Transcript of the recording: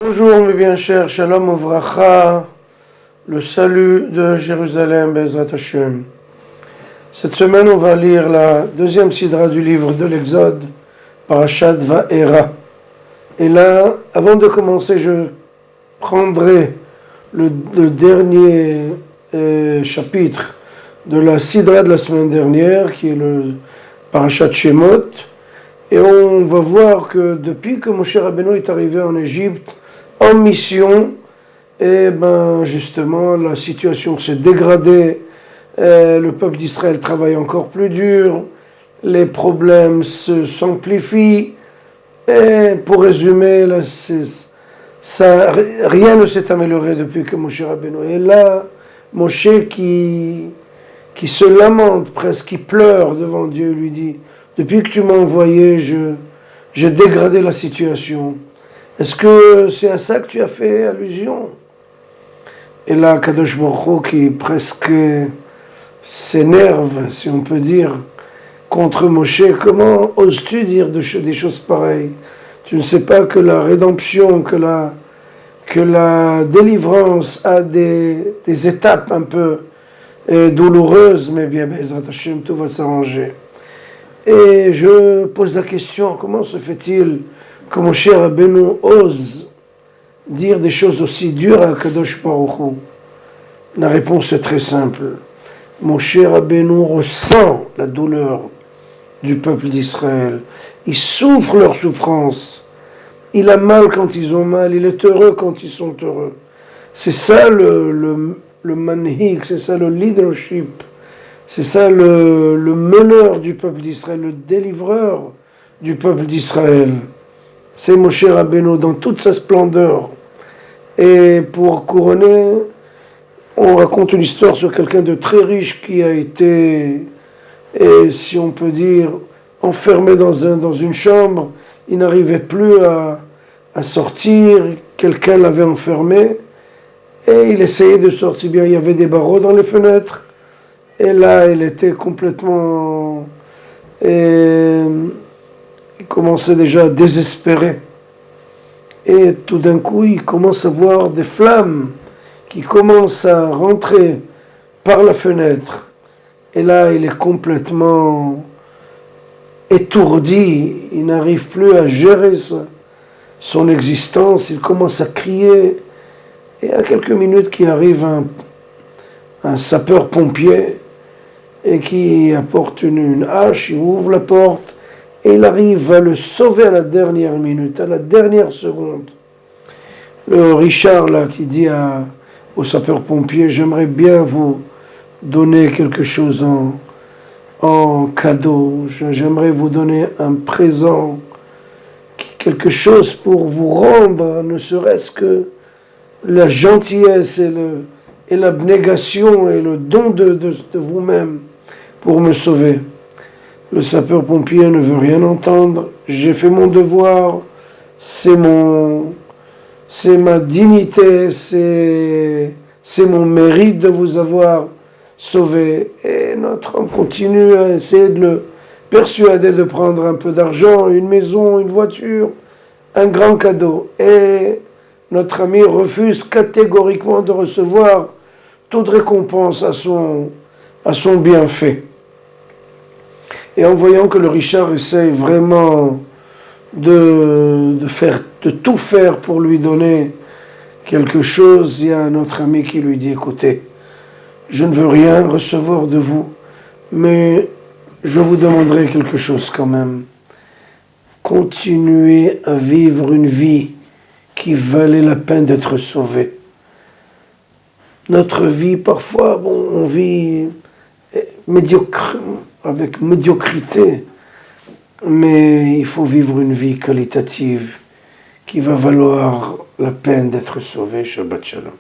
Bonjour mes bien chers, Shalom Uvracha, le salut de Jérusalem, Bezrat Hashem. Cette semaine, on va lire la deuxième sidra du livre de l'Exode, Parashat Va'era. Et là, avant de commencer, je prendrai le dernier chapitre de la sidra de la semaine dernière, qui est le Parashat Shemot. Et on va voir que depuis que Moshe Rabbeinu est arrivé en Égypte, en mission, et justement la situation s'est dégradée, le peuple d'Israël travaille encore plus dur, les problèmes s'amplifient, et pour résumer, là, rien ne s'est amélioré depuis que Moshe Rabbeinu est là. Moshe qui se lamente presque, qui pleure devant Dieu, lui dit: depuis que tu m'as envoyé, j'ai dégradé la situation. Est-ce que c'est à ça que tu as fait allusion? Et là, Kadosh Baruch Hu, qui presque s'énerve, si on peut dire, contre Moshe: comment oses-tu dire des choses pareilles? Tu ne sais pas que la rédemption, que la délivrance a des étapes un peu douloureuses, mais bien, Bezrat Hashem, tout va s'arranger. Et je pose la question: comment se fait-il que Moshe Rabbeinu ose dire des choses aussi dures à Kadosh Baruch Hu? La réponse est très simple. Moshe Rabbeinu ressent la douleur du peuple d'Israël. Il souffre leur souffrance. Il a mal quand ils ont mal. Il est heureux quand ils sont heureux. C'est ça le manhig, c'est ça le leadership. C'est ça le meneur du peuple d'Israël, le délivreur du peuple d'Israël. C'est Moshe Rabbeinu dans toute sa splendeur. Et pour couronner, on raconte une histoire sur quelqu'un de très riche qui a été, si on peut dire, enfermé dans une chambre. Il n'arrivait plus à sortir. Quelqu'un l'avait enfermé et il essayait de sortir. Bien, il y avait des barreaux dans les fenêtres. Et là, il était complètement... il commençait déjà à désespérer. Et tout d'un coup, il commence à voir des flammes qui commencent à rentrer par la fenêtre. Et là, il est complètement étourdi. Il n'arrive plus à gérer son existence. Il commence à crier. Et à quelques minutes qu'il arrive un sapeur-pompier et qui apporte une hache, il ouvre la porte et il arrive à le sauver à la dernière minute, à la dernière seconde. Le Richard là qui dit au sapeur-pompier: j'aimerais bien vous donner quelque chose en cadeau, j'aimerais vous donner un présent, quelque chose pour vous rendre, ne serait-ce que la gentillesse et l'abnégation et le don de vous-même pour me sauver. Le sapeur-pompier ne veut rien entendre. J'ai fait mon devoir, c'est ma dignité, c'est mon mérite de vous avoir sauvé. Et notre homme continue à essayer de le persuader de prendre un peu d'argent, une maison, une voiture, un grand cadeau. Et notre ami refuse catégoriquement de recevoir toute récompense à son bienfait. Et en voyant que le Richard essaye vraiment de tout faire pour lui donner quelque chose, il y a un autre ami qui lui dit: écoutez, je ne veux rien recevoir de vous, mais je vous demanderai quelque chose quand même. Continuez à vivre une vie qui valait la peine d'être sauvée. Notre vie, parfois, on vit avec médiocrité, mais il faut vivre une vie qualitative qui va valoir la peine d'être sauvé. Shabbat Shalom.